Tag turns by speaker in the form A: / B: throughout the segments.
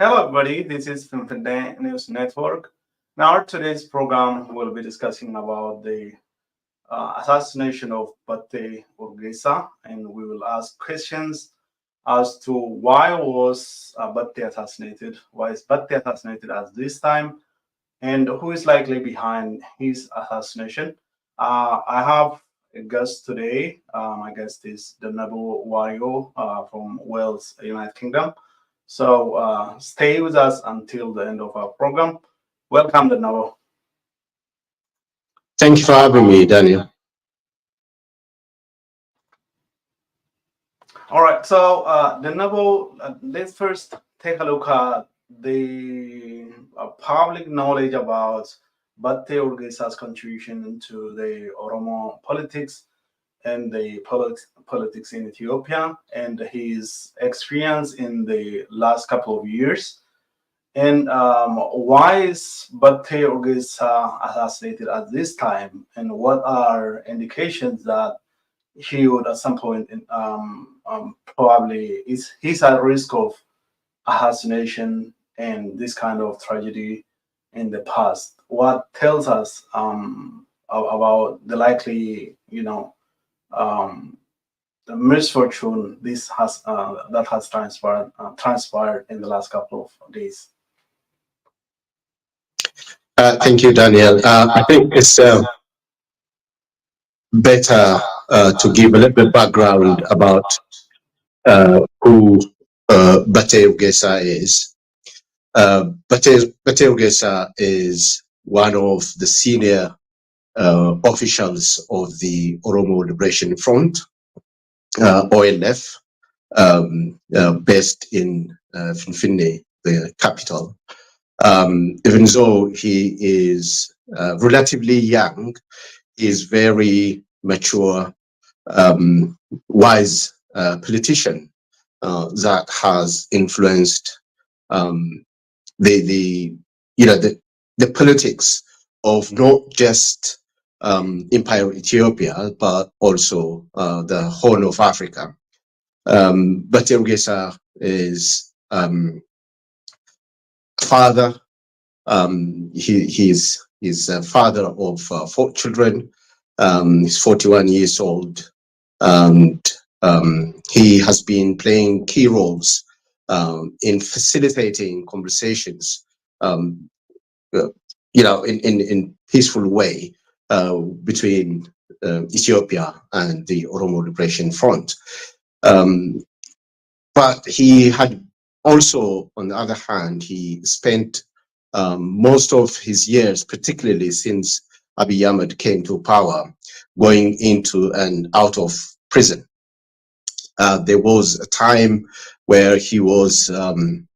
A: Hello, everybody. This is Finfinde News Network. Now, today's program will be discussing about the assassination of Batte Urgessa, and we will ask questions as to why was Batte assassinated, why is Batte assassinated at this time, and who is likely behind his assassination. I have a guest today. My guest is the Noble Wario from Wales, United Kingdom. So stay with us until the end of our program. Welcome, the Noble.
B: Thank you for having me, Daniel.
A: All right. So the Noble, let's first take a look at the public knowledge about Batte Urgesa's contribution into the Oromo politics and the politics in Ethiopia and his experience in the last couple of years. And why is Batte Urgessa assassinated at this time? And what are indications that he would at some point probably he's at risk of assassination and this kind of tragedy in the past? What tells us about the likely, um, the misfortune this has that has transpired in the last couple of days?
B: Thank you, Daniel. I think it's better to give a little bit background about who Batte Urgessa is. Batte Urgessa is one of the senior officials of the Oromo Liberation Front, OLF, based in Finfinne, the capital. Even though he is relatively young, he is very mature, wise politician that has influenced the the politics of not just Empire Ethiopia but also the Horn of Africa. Batte Urgessa is father. He's a father of 4 children. He's 41 years old, and he has been playing key roles in facilitating conversations, in peaceful way between Ethiopia and the Oromo Liberation Front. But he had also, on the other hand, he spent most of his years, particularly since Abiy Ahmed came to power, going into and out of prison. There was a time where he was in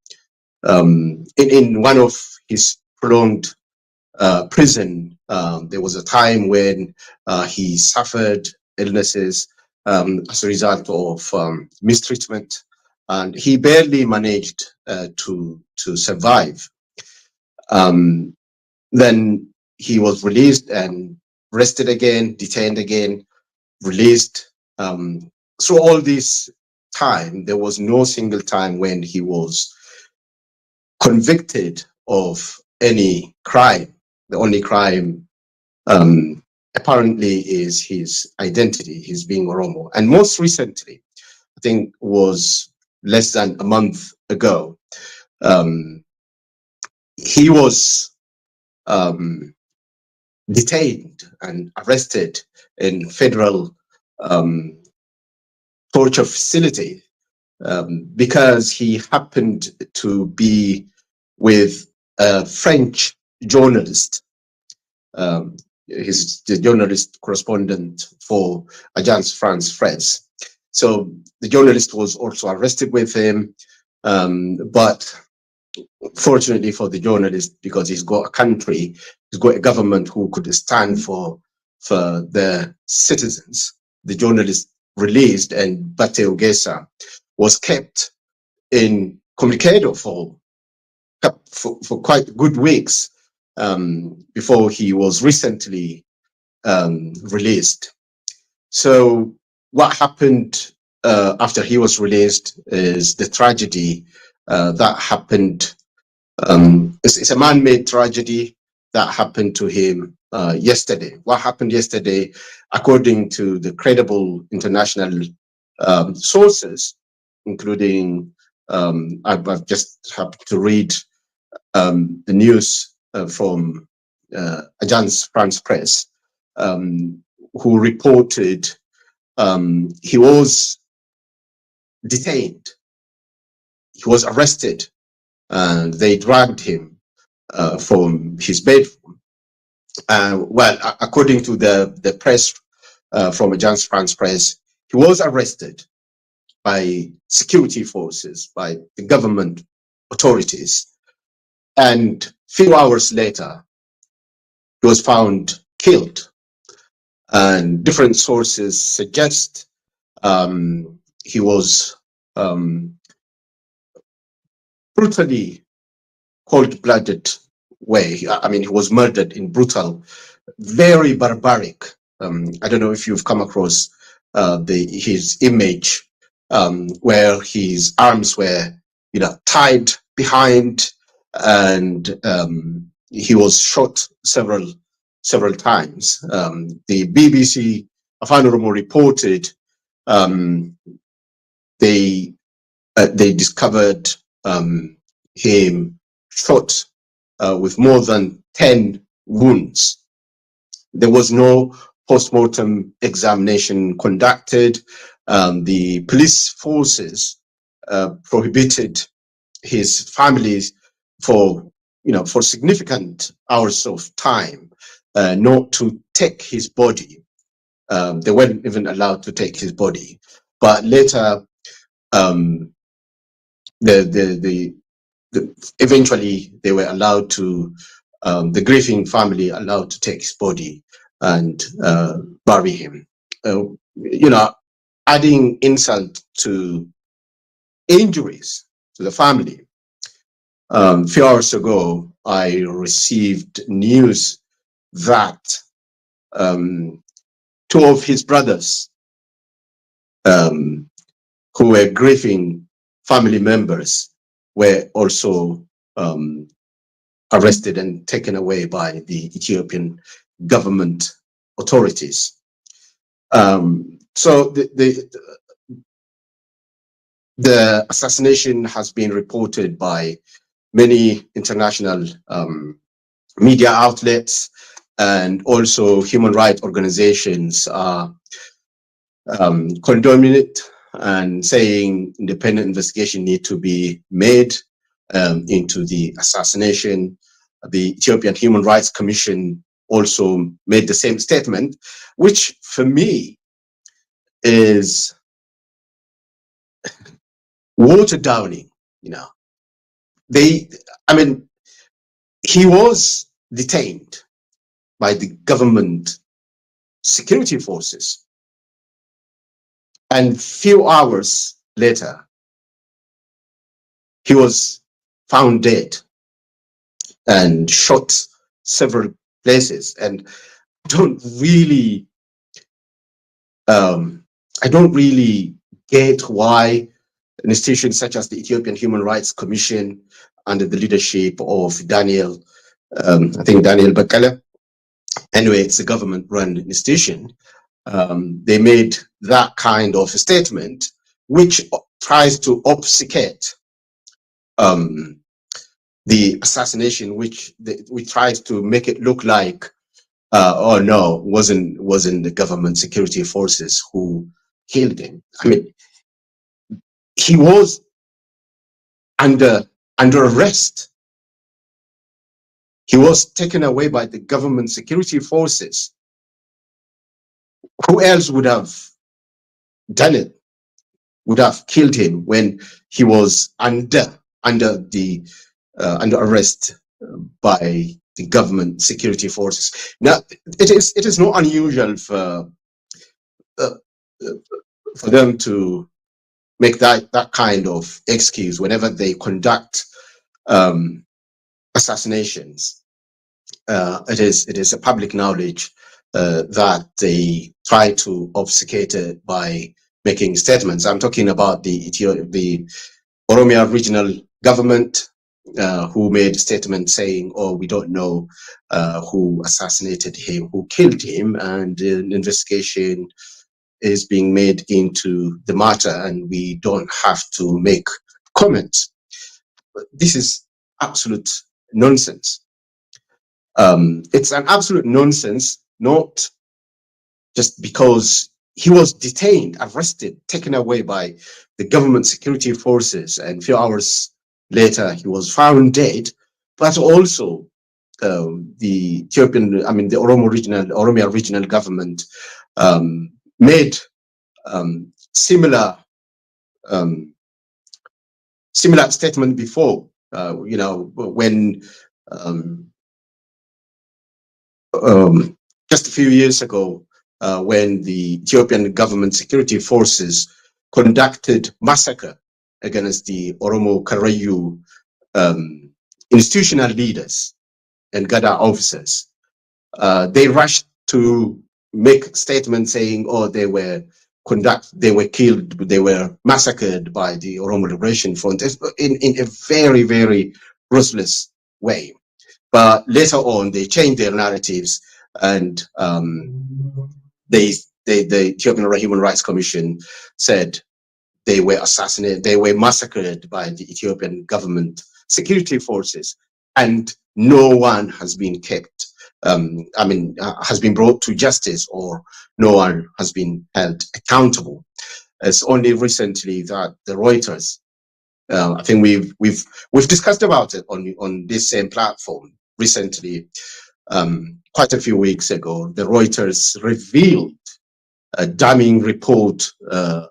B: one of his prolonged prison. There was a time when he suffered illnesses as a result of mistreatment, and he barely managed to survive. Then he was released and arrested again, detained again, released. So all this time, there was no single time when he was convicted of any crime. The only crime apparently is his identity, his being Oromo. And most recently, I think was less than a month ago, he was detained and arrested in federal torture facility because he happened to be with a French journalist. He's the journalist correspondent for Agence France Presse. So the journalist was also arrested with him, but fortunately for the journalist, because he's got a country, he's got a government who could stand for the citizens, the journalist released, and Batte Urgessa was kept in Communicado for quite good weeks before he was recently released. So what happened after he was released is the tragedy that happened. It's a man-made tragedy that happened to him yesterday. What happened yesterday, according to the credible international sources, including I've just happened to read the news from Agence France Presse, who reported he was detained, he was arrested, and they dragged him from his bedroom. Well, according to the press from Agence France Presse, he was arrested by security forces, by the government authorities, and few hours later, he was found killed. And different sources suggest he was brutally cold-blooded way. I mean, he was murdered in brutal, very barbaric. I don't know if you've come across his image where his arms were, tied behind, and he was shot several times. The BBC Afan reported they discovered him shot with more than 10 wounds. There was no post-mortem examination conducted. The police forces prohibited his families for significant hours of time not to take his body. They weren't even allowed to take his body. But later, eventually they were allowed to, the grieving family allowed to take his body and bury him. Adding insult to injuries to the family. A few hours ago, I received news that two of his brothers who were grieving family members were also arrested and taken away by the Ethiopian government authorities. So the assassination has been reported by many international media outlets, and also human rights organizations are condoning it and saying independent investigation need to be made into the assassination. The Ethiopian Human Rights Commission also made the same statement, which for me is water downing. He was detained by the government security forces, and few hours later, he was found dead and shot several places. And I don't really get why an institution such as the Ethiopian Human Rights Commission, under the leadership of Daniel Bakala, anyway, it's a government-run institution, they made that kind of a statement, which tries to obfuscate the assassination, which tries to make it look like, oh no, wasn't the government security forces who killed him. I mean, he was under arrest. He was taken away by the government security forces. Who else would have done it? Would have killed him when he was under arrest by the government security forces. Now, it is not unusual for them to make that kind of excuse whenever they conduct assassinations. It is a public knowledge that they try to obfuscate it by making statements. I'm talking about the Oromia Regional government, who made a statement saying, "Oh, we don't know who assassinated him, who killed him, and an investigation is being made into the matter, and we don't have to make comments." This is absolute nonsense. It's an absolute nonsense, not just because he was detained, arrested, taken away by the government security forces, and a few hours later he was found dead, but also the Ethiopian, I mean, the Oromia regional government made similar similar statement before, when just a few years ago, when the Ethiopian government security forces conducted massacre against the Oromo Karayu institutional leaders and Gada officers. They rushed to make statements saying, "Oh, they were killed, they were massacred by the Oromo Liberation Front," in a very, very ruthless way. But later on, they changed their narratives, and the Ethiopian Human Rights Commission said they were assassinated, they were massacred by the Ethiopian government security forces, and no one has been kept, has been brought to justice, or no one has been held accountable. It's only recently that the Reuters, I think we've discussed about it on this same platform recently, quite a few weeks ago. The Reuters revealed a damning report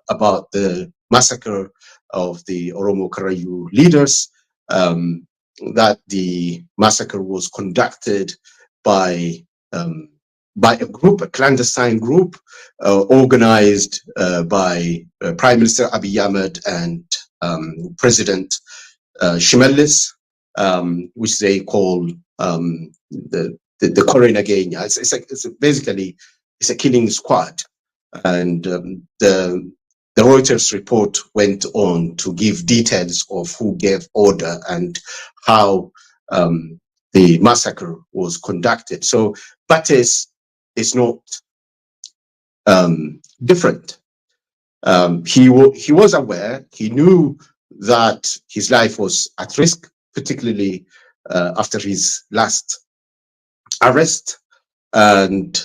B: about the massacre of the Oromo Karayu leaders, that the massacre was conducted by a group, a clandestine group, organized by Prime Minister Abiy Ahmed and President Shimelis, which they call the Korean again. It's basically a killing squad. And the Reuters report went on to give details of who gave order and how the massacre was conducted. So Batte is not different. He was aware. He knew that his life was at risk, particularly after his last arrest, and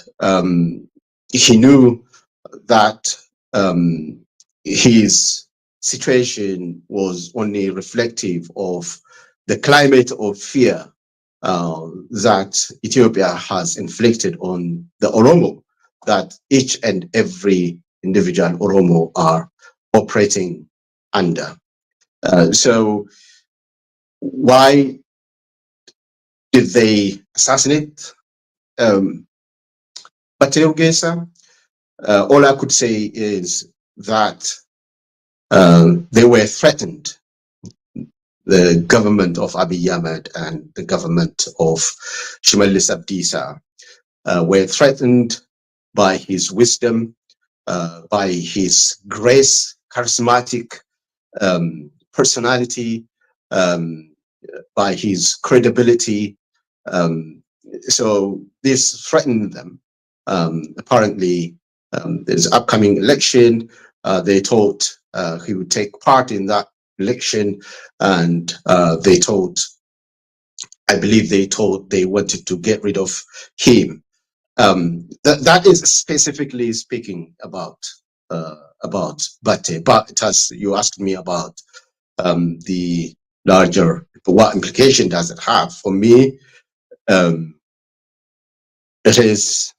B: he knew that his situation was only reflective of the climate of fear that Ethiopia has inflicted on the Oromo, that each and every individual Oromo are operating under. So why did they assassinate Batte Urgessa? All I could say is that they were threatened. The government of Abiy Ahmed and the government of Shimelis Abdisa were threatened by his wisdom, by his grace, charismatic personality, by his credibility. So this threatened them. Apparently, there's upcoming election. They thought he would take part in that election, and they thought, I believe they thought they wanted to get rid of him. That is specifically speaking about Batte. But as you asked me about the larger, what implication does it have for me? It is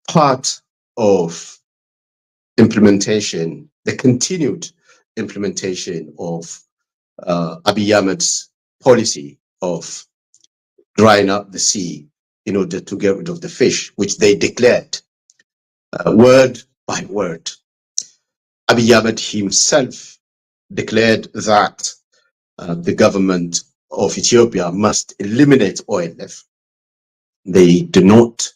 B: part of implementation, the continued implementation of Abiy Ahmed's policy of drying up the sea in order to get rid of the fish, which they declared word by word. Abiy Ahmed himself declared that the government of Ethiopia must eliminate OLF. They do not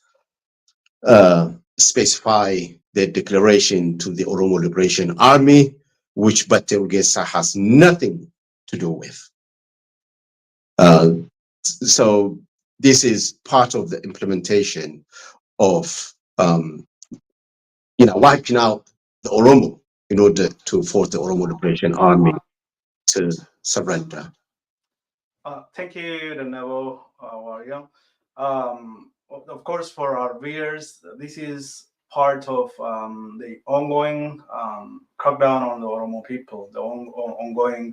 B: specify their declaration to the Oromo Liberation Army, which Batte Urgessa has nothing to do with. So this is part of the implementation of wiping out the Oromo in order to force the Oromo Liberation Army to surrender.
A: Thank you, the Noble Warrior. Of course, for our viewers, this is part of the ongoing crackdown on the Oromo people, the ongoing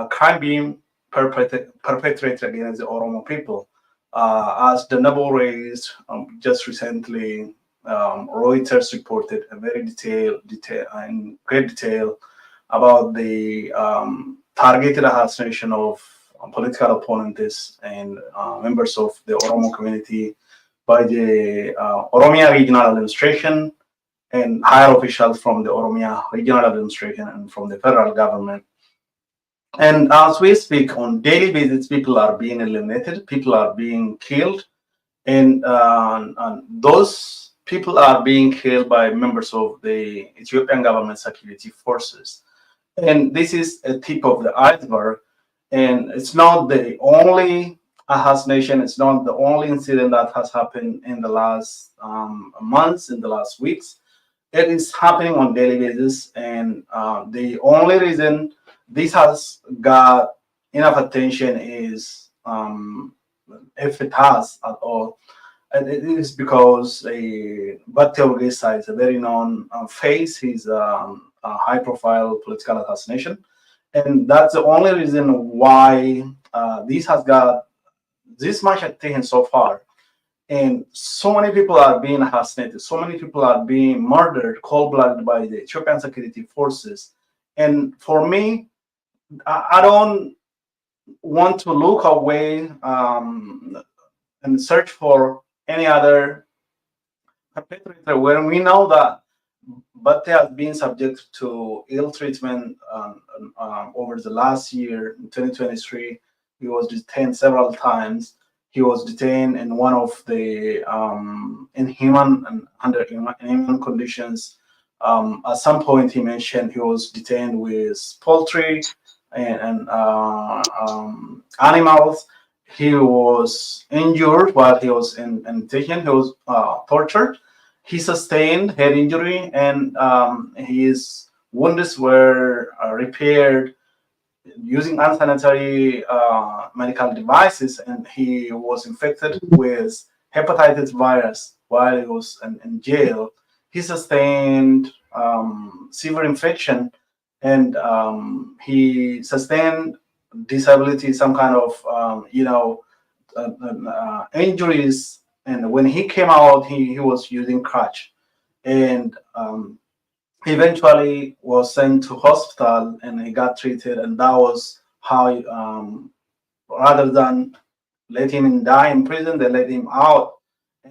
A: crime being perpetrated against the Oromo people. As the Noble raised just recently, Reuters reported a very in great detail about the targeted assassination of political opponents and members of the Oromo community by the Oromia Regional Administration and higher officials from the Oromia Regional Administration and from the federal government. And as we speak, on daily basis, people are being eliminated, people are being killed, and those people are being killed by members of the Ethiopian government security forces. And this is a tip of the iceberg. And it's not the only assassination, it's not the only incident that has happened in the last months, in the last weeks. It is happening on daily basis. And the only reason this has got enough attention is, if it has at all, and it is because Batte Urgessa is a very known face. He's a high-profile political assassination, and that's the only reason why this has got this much attention so far. And so many people are being assassinated. So many people are being murdered, cold-blooded by the Ethiopian security forces. And for me, I don't want to look away and search for any other perpetrator when we know that Batte has been subject to ill treatment over the last year. In 2023, he was detained several times. He was detained in one of the inhuman and under inhuman conditions. At some point, he mentioned he was detained with poultry and animals. He was injured while he was in detention. He was tortured. He sustained head injury, and his wounds were repaired using unsanitary medical devices, and he was infected with hepatitis virus while he was in jail. He sustained severe infection, and he sustained disability, some kind of injuries. And when he came out, he was using crutch, and eventually was sent to hospital, and he got treated. And that was how, rather than let him die in prison, they let him out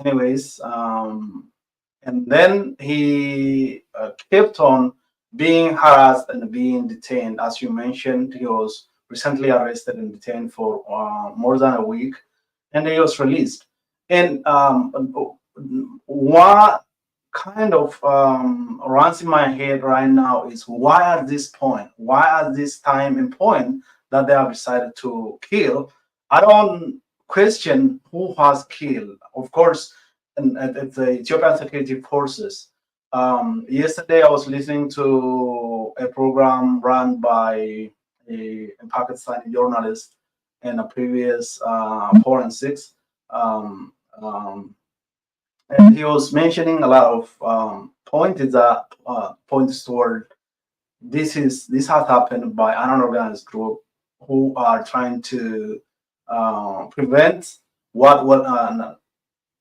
A: anyways. And then he kept on being harassed and being detained. As you mentioned, he was recently arrested and detained for more than a week, and he was released. And what kind of runs in my head right now is, why at this point, why at this time and point that they have decided to kill? I don't question who has killed. Of course, and it's the Ethiopian security forces. Yesterday, I was listening to a program run by a Pakistani journalist in a previous forensics. Um, um, and he was mentioning a lot of points toward this has happened by an unorganized group who are trying to prevent what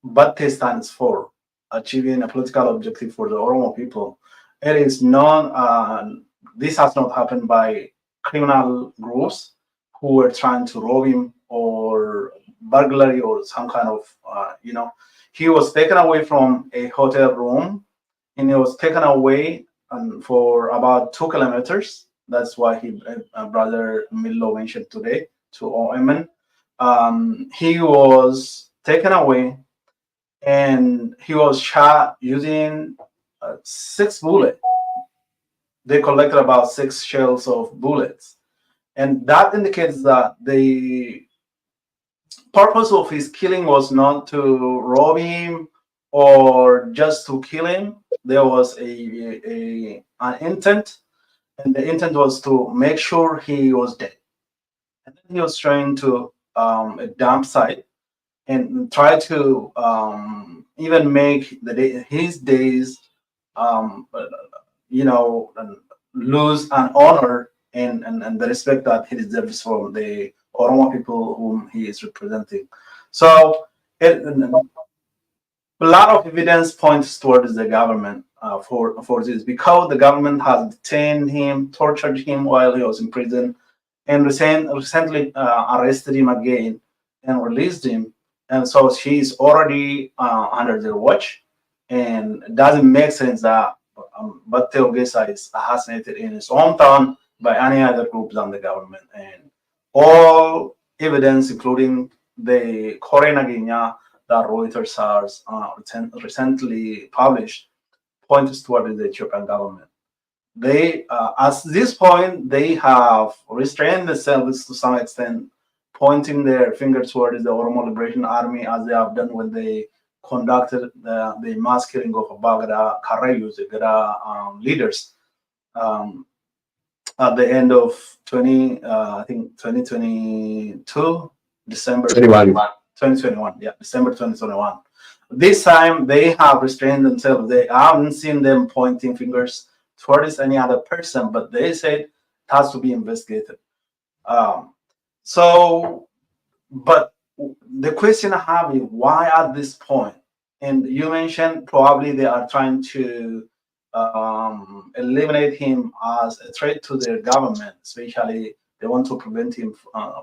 A: Batte stands for, achieving a political objective for the Oromo people. It is non. This has not happened by criminal groups who were trying to rob him or burglary or some kind of He was taken away from a hotel room, and he was taken away for about 2 kilometers. That's why brother Milo mentioned today to OMN. He was taken away, and he was shot using 6 bullets. They collected about 6 shells of bullets, And that indicates that the purpose of his killing was not to rob him or just to kill him. There was an intent, and the intent was to make sure he was dead. And then he was trying to a dump site and try to even make his days, um, you know, lose an honor and the respect that he deserves from the Oromo people whom he is representing. So a lot of evidence points towards the government for this, because the government has detained him, tortured him while he was in prison, and recently arrested him again and released him. And so he's already under their watch, and it doesn't make sense that Batte Urgessa is assassinated in his hometown by any other group than the government. And all evidence, including the Korena that Reuters has recently published, points toward the Ethiopian government. They, at this point, they have restrained themselves to some extent, pointing their finger towards the Oromo Liberation Army, as they have done when they conducted the mass killing of Bagada Karayus, the Gada leaders, um, at the end of 2022, December 2021. Yeah, December 2021. This time they have restrained themselves. They haven't seen them pointing fingers towards any other person, but they said it has to be investigated. Um, so, but the question I have is why at this point? And you mentioned probably they are trying to eliminate him as a threat to their government, especially they want to prevent him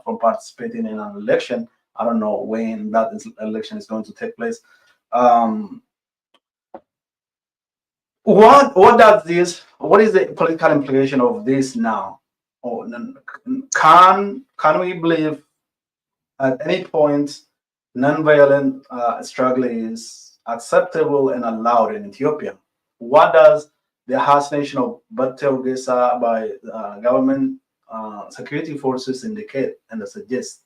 A: from participating in an election. I don't know when that election is going to take place. Um, what does this? What is the political implication of this now? Or can we believe at any point nonviolent struggle is acceptable and allowed in Ethiopia? What does the assassination of Batte Urgessa by government security forces indicate and suggest?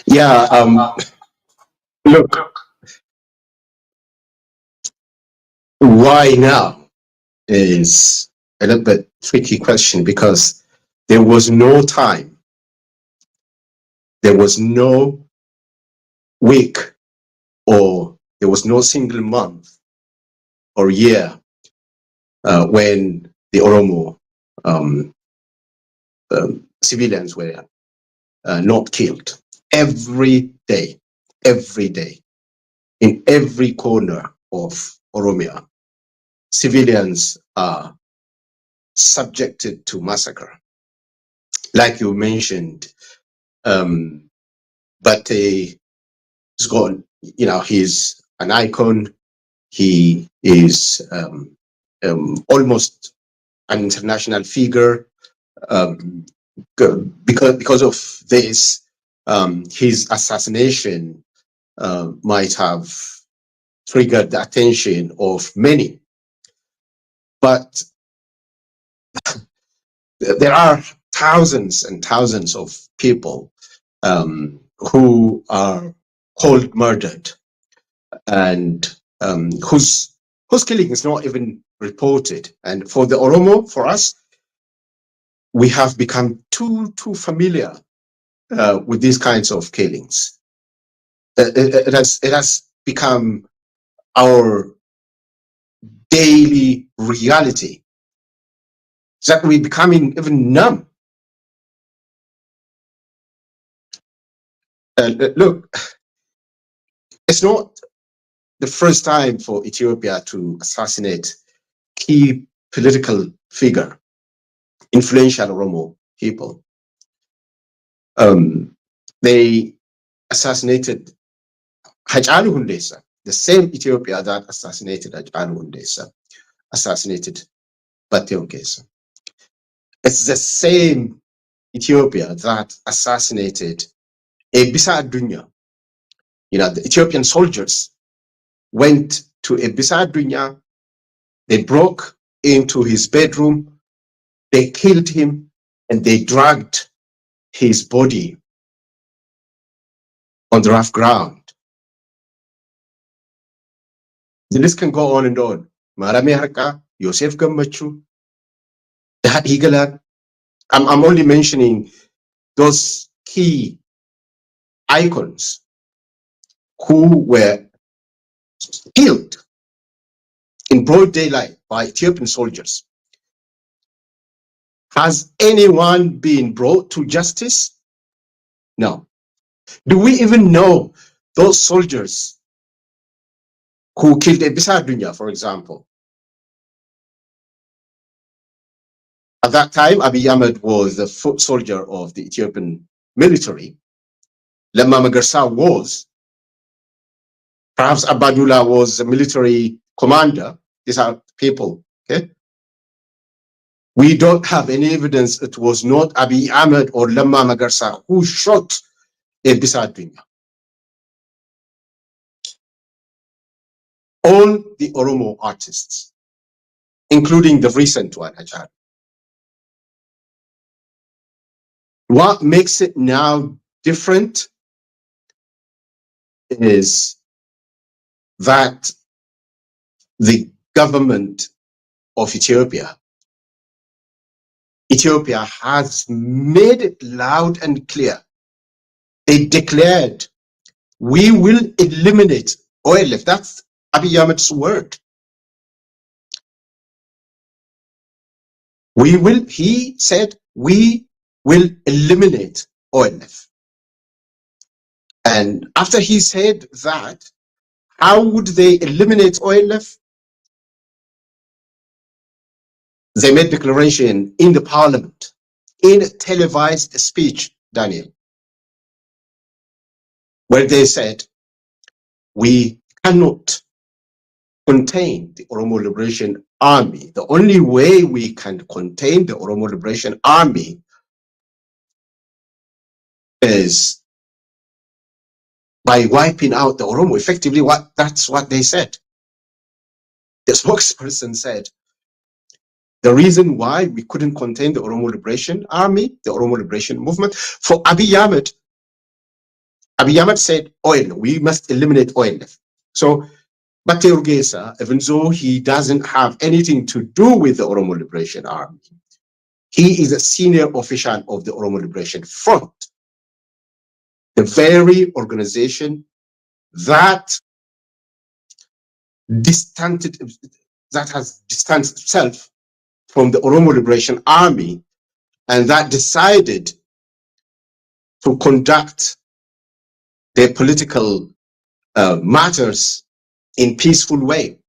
B: Yeah, look, why now is a little bit tricky question, because there was no time, there was no week, or there was no single month or year when the Oromo civilians were not killed. Every day, in every corner of Oromia, civilians are subjected to massacre. Like you mentioned, but he's gone, he's an icon. He is almost an international figure. Because of this, his assassination might have triggered the attention of many. But there are thousands and thousands of people who are cold murdered, and whose killing is not even reported. And for the Oromo, for us, we have become too familiar with these kinds of killings. It has become our daily reality, that we're becoming even numb. Look, it's not the first time for Ethiopia to assassinate key political figure, influential Oromo people. They assassinated Hachalu Hundessa, the same Ethiopia that assassinated Hachalu Hundessa, assassinated Batte Urgessa. It's the same Ethiopia that assassinated Ebisa Adunya. The Ethiopian soldiers went to Ebisa Adunya. They broke into his bedroom. They killed him and they dragged his body on the rough ground. The list can go on and on. Marame Harka, Yosef Gammachu, Dahat Higalan. I'm only mentioning those key icons who were killed in broad daylight by Ethiopian soldiers. Has anyone been brought to justice? No. Do we even know those soldiers who killed Ebisa Dunya, for example? At that time, Abiy Ahmed was the foot soldier of the Ethiopian military. Lemma Magarsa was. Perhaps Abadullah was a military commander. These are people, okay? We don't have any evidence it was not Abiy Ahmed or Lemma Magarsa who shot Ebisa Dunya. All the Oromo artists, including the recent one, Hajar. What makes it now different is that the government of Ethiopia has made it loud and clear. It declared, we will eliminate oil. If that's Abiy Ahmed's word. He said, we will eliminate oil. And after he said that, how would they eliminate oil? They made declaration in the parliament, in a televised speech, Daniel, where they said, we cannot contain the Oromo Liberation Army. The only way we can contain the Oromo Liberation Army is by wiping out the Oromo. Effectively, that's what they said. The spokesperson said, the reason why we couldn't contain the Oromo Liberation Army, the Oromo Liberation Movement, for Abiy Ahmed said, oil, we must eliminate oil. So, Batte Urgessa, even though he doesn't have anything to do with the Oromo Liberation Army, he is a senior official of the Oromo Liberation Front, the very organization that has distanced itself from the Oromo Liberation Army and that decided to conduct their political matters in peaceful way.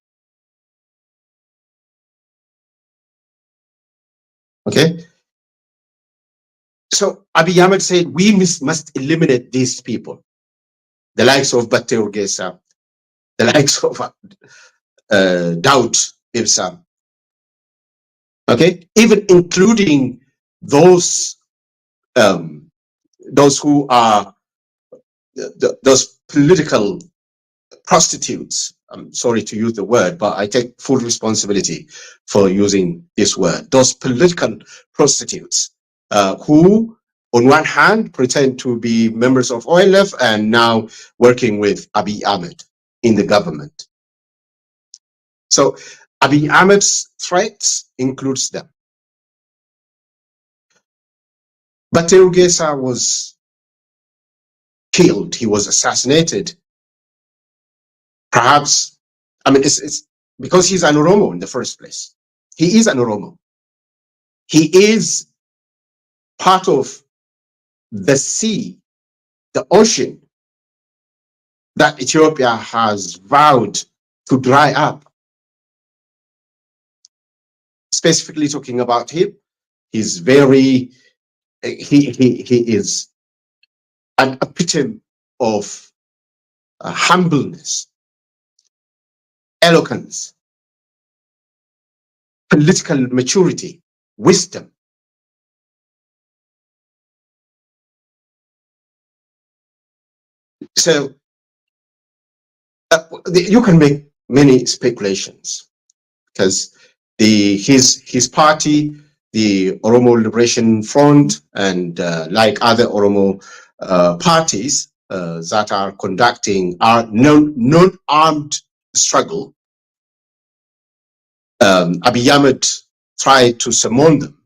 B: Okay? So Abiy Ahmed said, we must eliminate these people, the likes of Batte Urgessa, the likes of Daud Ibsa, okay? Even including those who are those political prostitutes. I'm sorry to use the word, but I take full responsibility for using this word. Those political prostitutes who, on one hand, pretend to be members of OLF and now working with Abiy Ahmed in the government. So Abiy Ahmed's threats includes them. Batte Urgessa was killed. He was assassinated. Perhaps, I mean, it's because he's an Oromo in the first place. He is an Oromo. He is part of the sea, the ocean that Ethiopia has vowed to dry up. Specifically talking about him, he's very, he is an epitome of humbleness, eloquence, political maturity, wisdom. So you can make many speculations because his party the Oromo Liberation Front and like other Oromo parties that are conducting our non-armed struggle, Abiy Ahmed tried to summon them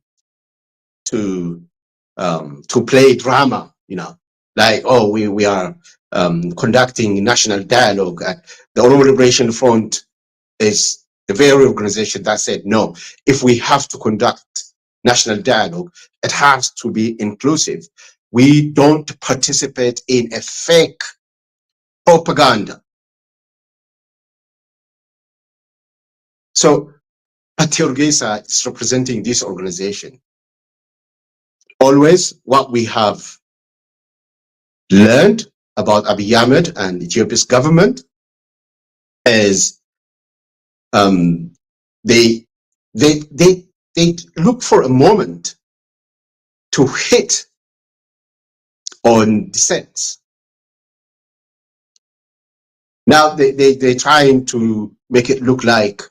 B: to play drama, like, oh, we are conducting national dialogue. The Oromo Liberation Front is the very organization that said, no, if we have to conduct national dialogue, it has to be inclusive. We don't participate in a fake propaganda. So Batte Urgessa is representing this organization. Always what we have learned about Abiy Ahmed and Ethiopia's government is they look for a moment to hit on dissent. Now they're trying to make it look like,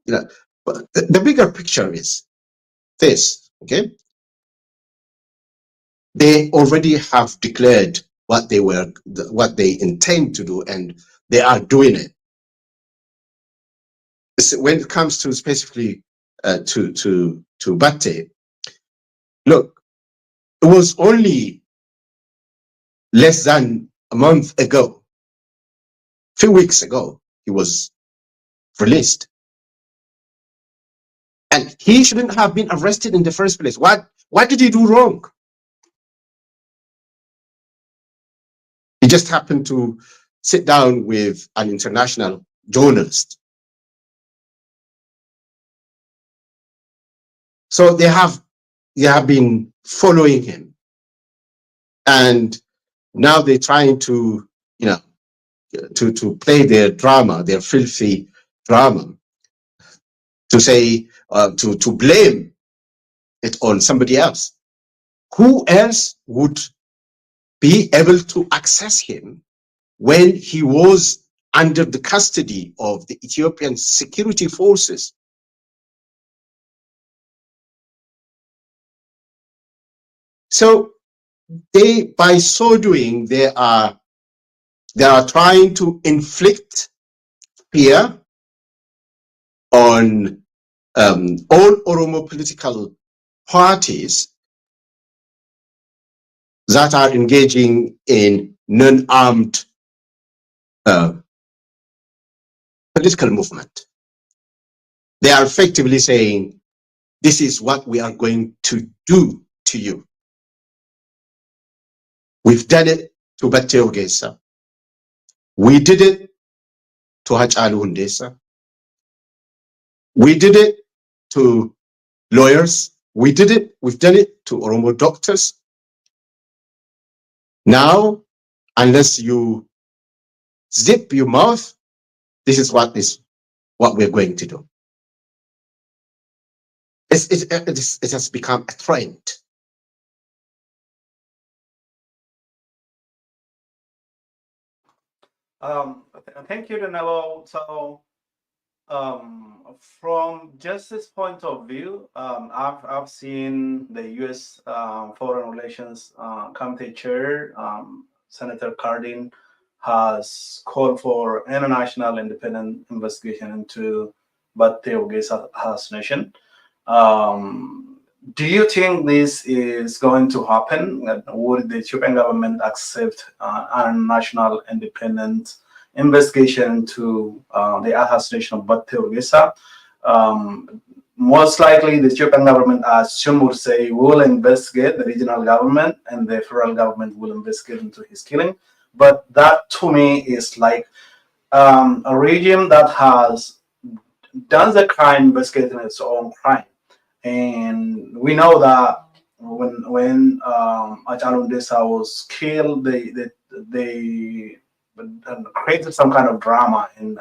B: but the bigger picture is this, okay? They already have declared what they intend to do, and they are doing it. When it comes to specifically to Batte, look, it was only less than a month ago, a few weeks ago, he was released. And he shouldn't have been arrested in the first place. What did he do wrong? He just happened to sit down with an international journalist. So they have been following him. And now they're trying to, to play their drama, their filthy drama, to say, to blame it on somebody else. Who else would be able to access him when he was under the custody of the Ethiopian security forces? So by so doing, they are trying to inflict fear on all Oromo political parties that are engaging in non-armed political movement. They are effectively saying, this is what we are going to do to you. We've done it to Batte Urgessa. We did it to Hachalu Hundessa. We did it to lawyers. We've done it to Oromo doctors. Now, unless you zip your mouth, this is what we're going to do. It has become a trend.
A: Thank you, Danilo. So, from just this point of view, I've seen the U.S. Foreign Relations Committee Chair, Senator Cardin, has called for international independent investigation into Batte Urgessa assassination. Do you think this is going to happen? Would the Ethiopian government accept a national independent investigation to the assassination of Batte Urgessa? Most likely, the Ethiopian government, as Shum would say, will investigate. The regional government and the federal government will investigate into his killing. But that, to me, is like a regime that has done the crime investigating its own crime. And we know that when Hachalu Hundessa was killed, they created some kind of drama and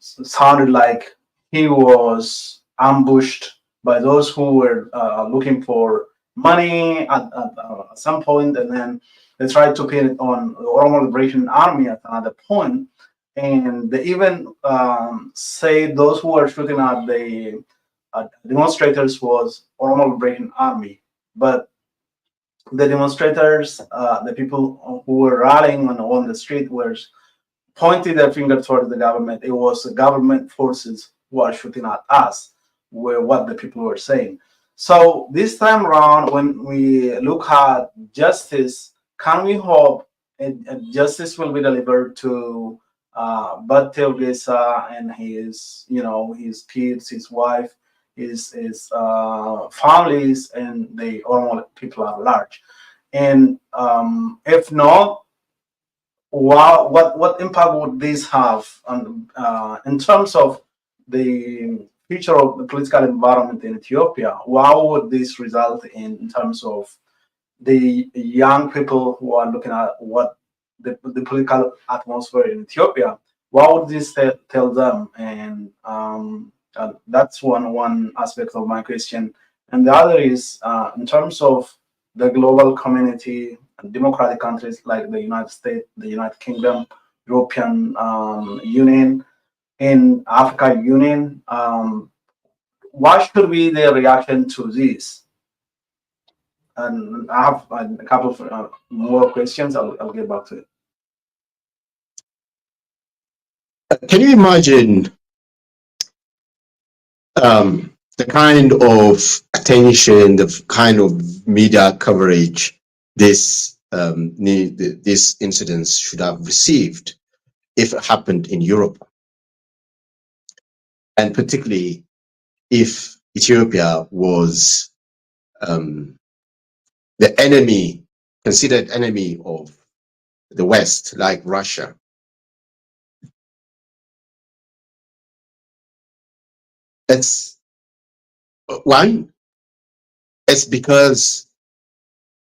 A: sounded like he was ambushed by those who were looking for money at some point, and then they tried to pin it on the Oromo Liberation Army at another point. And they even say those who were shooting at the demonstrators was Oromo Liberation Army, but the demonstrators, the people who were rallying on the street, were pointing their finger towards the government. It was the government forces who are shooting at us, were what the people were saying. So this time around, when we look at justice, can we hope justice will be delivered to Batte Urgessa and his, his kids, his wife, his families, and the Oromo people at large? And if not, what impact would this have on, in terms of the future of the political environment in Ethiopia? How would this result in terms of the young people who are looking at what the political atmosphere in Ethiopia? What would this tell them? And that's one aspect of my question. And the other is in terms of the global community, democratic countries like the United States, the United Kingdom, European Union, in Africa Union. What should be their reaction to this? And I have a couple of more questions. I'll get back to it.
B: Can you imagine the kind of attention, the kind of media coverage this this incidents should have received if it happened in Europe, and particularly if Ethiopia was the enemy, considered enemy of the West, like Russia? It's one, it's because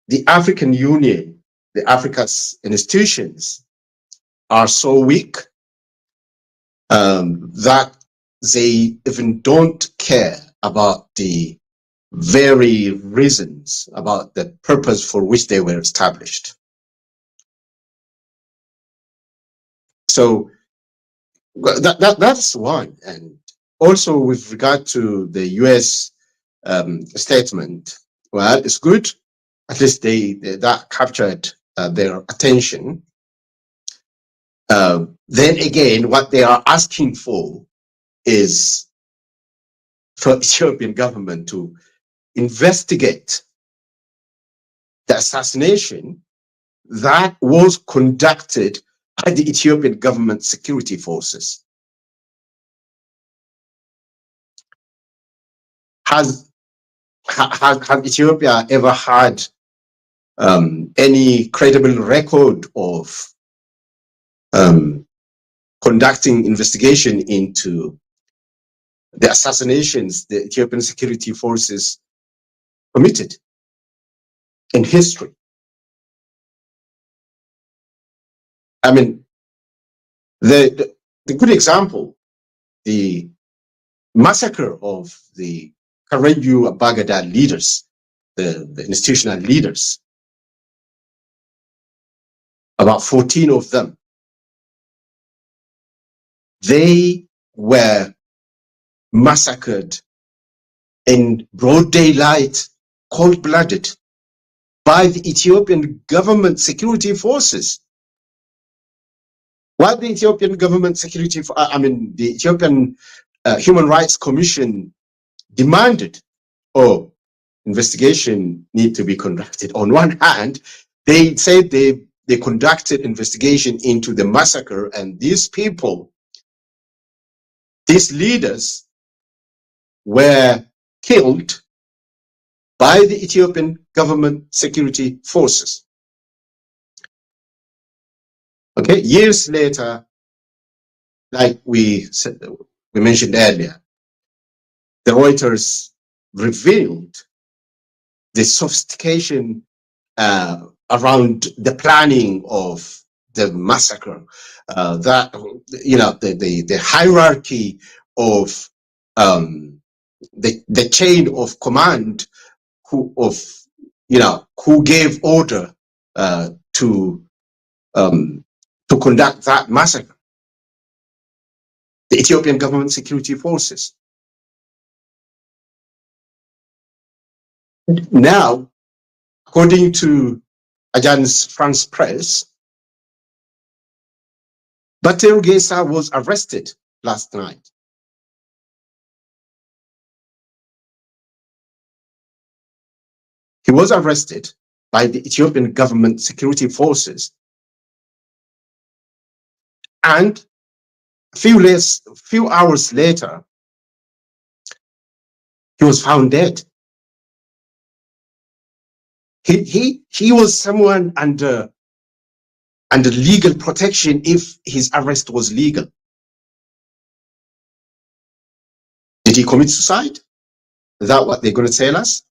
B: the African Union, the Africa's institutions are so weak that they even don't care about the very reasons, about the purpose for which they were established. So that's one. And also with regard to the US statement, well, it's good. At least that captured their attention. Then again, what they are asking for is for Ethiopian government to investigate the assassination that was conducted by the Ethiopian government security forces. Has Ethiopia ever had any credible record of conducting investigation into the assassinations the Ethiopian security forces committed in history? I mean, the good example, the massacre of the Karenju Baghdad leaders, the institutional leaders, about 14 of them, they were massacred in broad daylight, cold-blooded, by the Ethiopian government security forces. While the Ethiopian government security, the Ethiopian Human Rights Commission demanded, investigation need to be conducted. On one hand, they said they conducted investigation into the massacre, and these people, these leaders, were killed by the Ethiopian government security forces. Okay, years later, like we mentioned earlier, the Reuters revealed the sophistication around the planning of the massacre, that the hierarchy of the chain of command who gave order to conduct that massacre, the Ethiopian government security forces. Now, according to Agence France Presse, Batte Urgessa was arrested last night. He was arrested by the Ethiopian government security forces, and a few hours later, he was found dead. He was someone under legal protection if his arrest was legal. Did he commit suicide? Is that what they're going to tell us?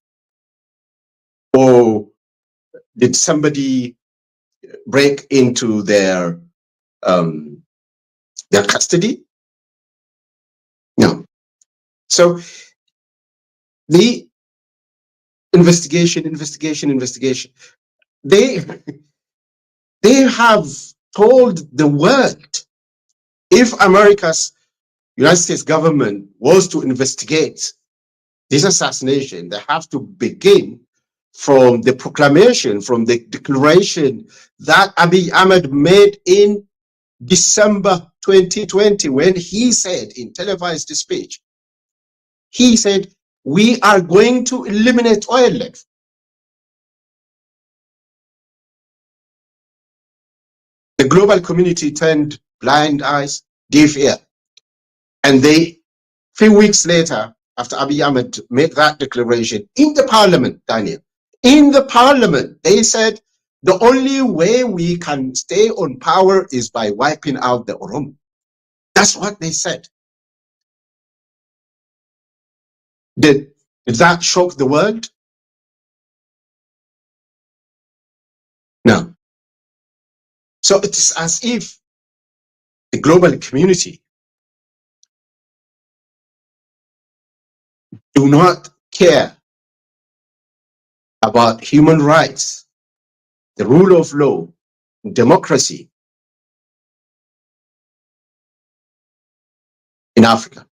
B: Or did somebody break into their custody? No. So the investigation. They have told the world, if America's United States government was to investigate this assassination, they have to begin from the proclamation, from the declaration that Abiy Ahmed made in December 2020, when he said in televised speech, he said, we are going to eliminate oil left. The global community turned blind eyes, deaf ear. And they, few weeks later, after Abiy Ahmed made that declaration in the parliament, Daniel, in the parliament, they said, the only way we can stay on power is by wiping out the Oromo. That's what they said. Did that shock the world? No. So it's as if the global community do not care about human rights, the rule of law, democracy in Africa.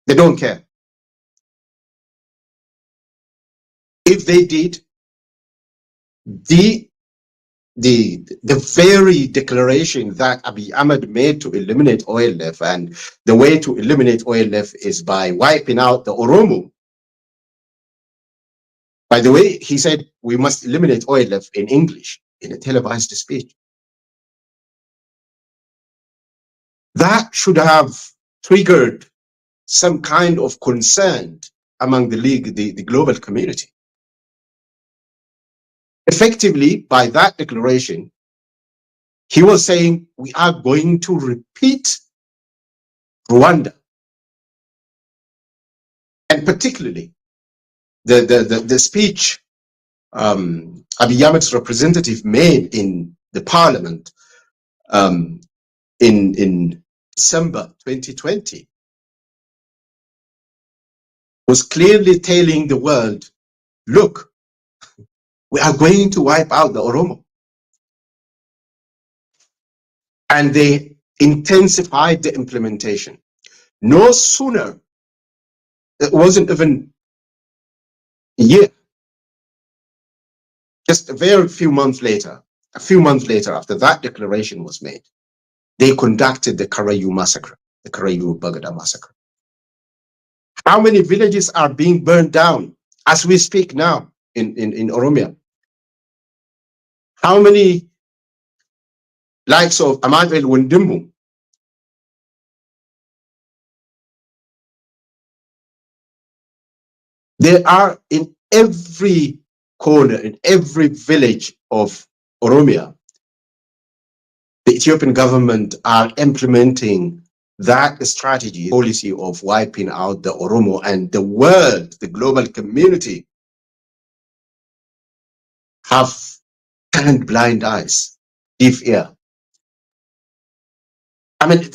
B: They don't care. If they did, the very declaration that Abiy Ahmed made to eliminate oil left, and the way to eliminate oil left is by wiping out the Oromo. By the way, he said we must eliminate oil left in English in a televised speech. That should have triggered some kind of concern among the global community. Effectively, by that declaration, he was saying we are going to repeat Rwanda, and particularly the speech Abiy Ahmed's representative made in the parliament in December 2020 was clearly telling the world, look, we are going to wipe out the Oromo. And they intensified the implementation. No sooner, it wasn't even a year, just a few months later after that declaration was made, they conducted the Karayu massacre, the Karayu Bagada massacre. How many villages are being burned down as we speak now in Oromia? How many likes of Ahmed El Wundimbu? They are in every corner, in every village of Oromia. The Ethiopian government are implementing that strategy, policy of wiping out the Oromo, and the world, the global community have turned blind eyes, deaf ear. I mean,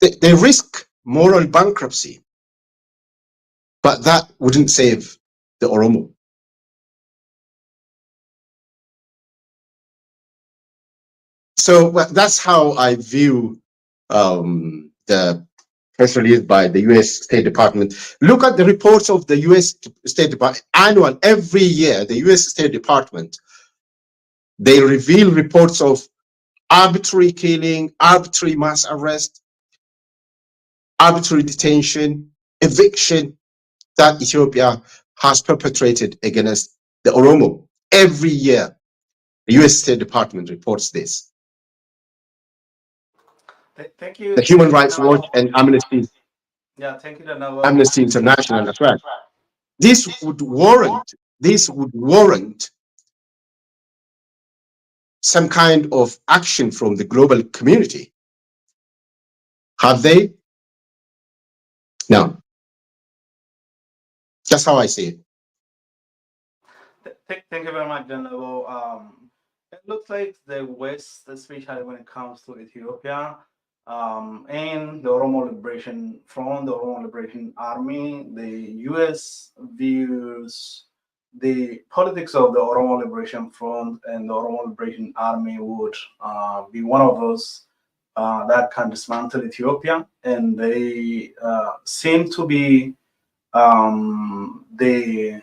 B: they risk moral bankruptcy, but that wouldn't save the Oromo. So that's how I view the press release by the U.S. State Department. Look at the reports of the U.S. State Department annual every year. The U.S. State Department, they reveal reports of arbitrary killing, arbitrary mass arrest, arbitrary detention, eviction that Ethiopia has perpetrated against the Oromo. Every year, the U.S. State Department reports this.
A: Thank you.
B: The Human Rights Watch and Amnesty
A: Yeah, thank you,
B: Amnesty International as well. This would warrant some kind of action from the global community. Have they? No. That's how I see it.
A: Thank you very much, General. It looks like the West, especially when it comes to Ethiopia, and the Oromo Liberation Front, the Oromo Liberation Army, the U.S. views the politics of the Oromo Liberation Front and the Oromo Liberation Army would be one of those that can dismantle Ethiopia, and they seem to be the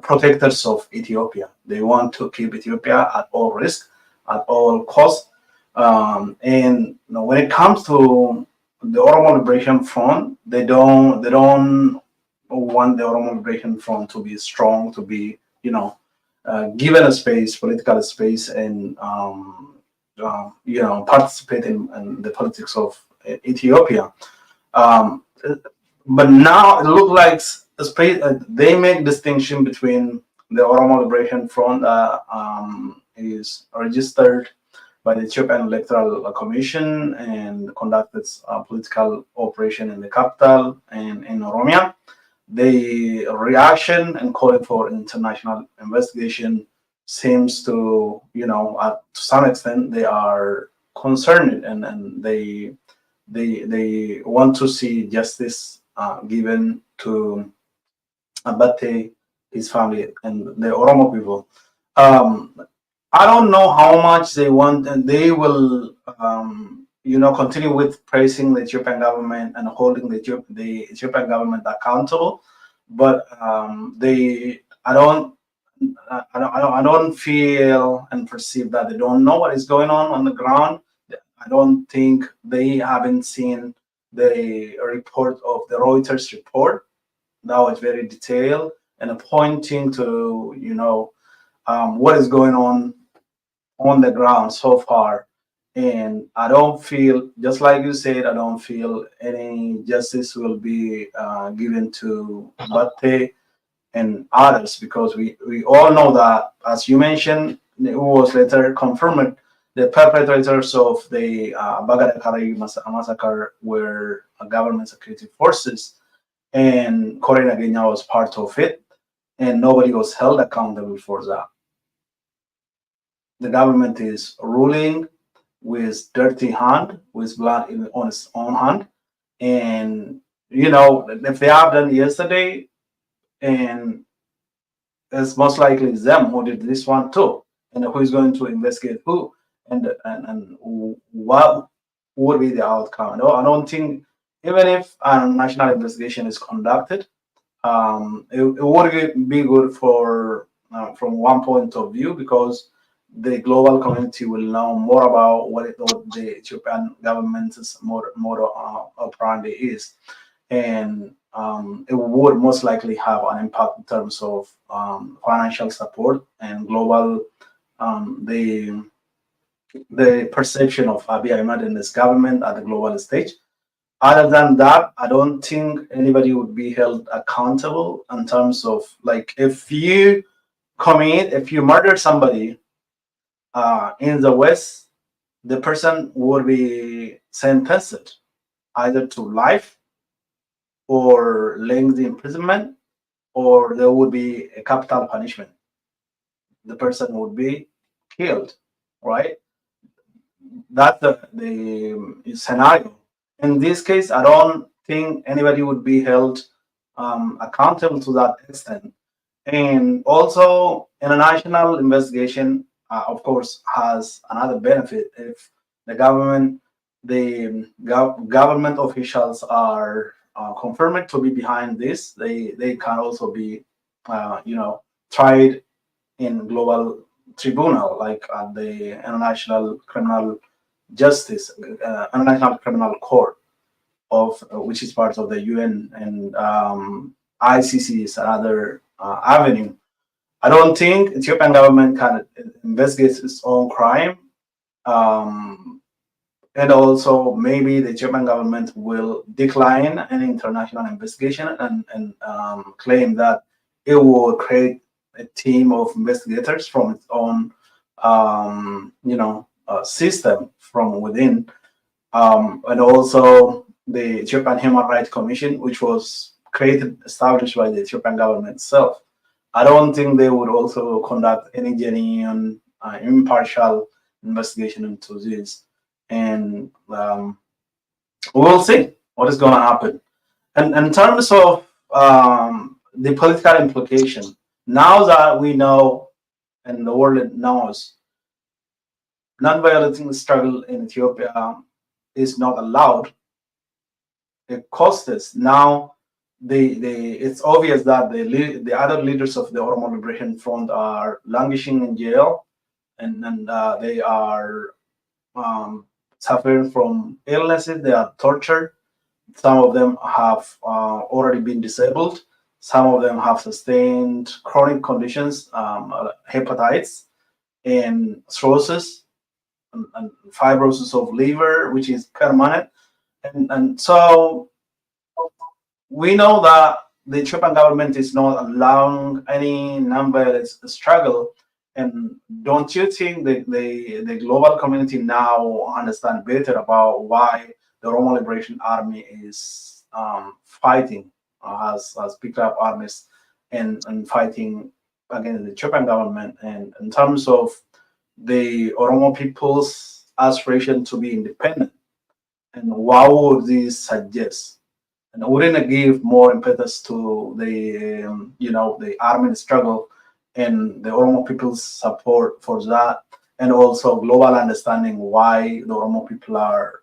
A: protectors of Ethiopia. They want to keep Ethiopia at all risk, at all cost. And when it comes to the Oromo Liberation Front, they don't want the Oromo Liberation Front to be strong, to be given a space, political space, and participate in the politics of Ethiopia. Um, but now it looks like they make distinction between the Oromo Liberation Front is registered by the Ethiopian Electoral Commission and conducted political operation in the capital and in Oromia. The reaction and calling for international investigation seems to some extent, they are concerned, and they want to see justice given to Batte, his family, and the Oromo people. Um, I don't know how much they want, and they will, continue with praising the Ethiopian government and holding the Ethiopian government accountable. But I don't feel and perceive that they don't know what is going on the ground. I don't think they haven't seen the report of the Reuters report. That was very detailed and pointing to what is going on the ground so far. And I don't feel, just like you said, I don't feel any justice will be given to Batte and others, because we all know that, as you mentioned, it was later confirmed the perpetrators of the Bagadakari massacre were government security forces, and Corina Agenya was part of it, and nobody was held accountable for that. The government is ruling with dirty hand, with blood on its own hand, and if they have done yesterday, and it's most likely them who did this one too, and who is going to investigate who, and what would be the outcome. No, I don't think, even if a national investigation is conducted, it would be good for from one point of view, because the global community will know more about what the Ethiopian government's model operandi is, and it would most likely have an impact in terms of financial support and global the perception of Abiy Ahmed and his government at the global stage. Other than that, I don't think anybody would be held accountable in terms of, like, if you murder somebody in the West, the person would be sentenced either to life or lengthy imprisonment, or there would be a capital punishment. The person would be killed, right? That's the scenario. In this case, I don't think anybody would be held accountable to that extent. And also, international investigation, of course, has another benefit. If the government the government officials are confirmed to be behind this, they can also be, tried in global tribunal, like at the International Criminal Justice, International Criminal Court of which is part of the UN, and ICC is another avenue. I don't think Ethiopian government can investigate its own crime. Um, and also maybe the Ethiopian government will decline any international investigation and claim that it will create a team of investigators from its own, system from within. And also the Ethiopian Human Rights Commission, which was established by the Ethiopian government itself. I don't think they would also conduct any genuine, impartial investigation into this. And we'll see what is going to happen. And in terms of the political implication, now that we know and the world knows non-violent struggle in Ethiopia is not allowed, it costs us. Now, it's obvious that the other leaders of the Oromo Liberation Front are languishing in jail, and they are suffering from illnesses. They are tortured. Some of them have already been disabled. Some of them have sustained chronic conditions, hepatitis and cirrhosis and fibrosis of liver, which is permanent. And so we know that the Ethiopian government is not allowing any non-violent struggle. And don't you think the global community now understand better about why the Oromo Liberation Army is fighting, has picked up armies and fighting against the Ethiopian government? And in terms of the Oromo people's aspiration to be independent, and what would this suggest? And wouldn't it give more impetus to the armed struggle and the Oromo people's support for that, and also global understanding why the Oromo people are,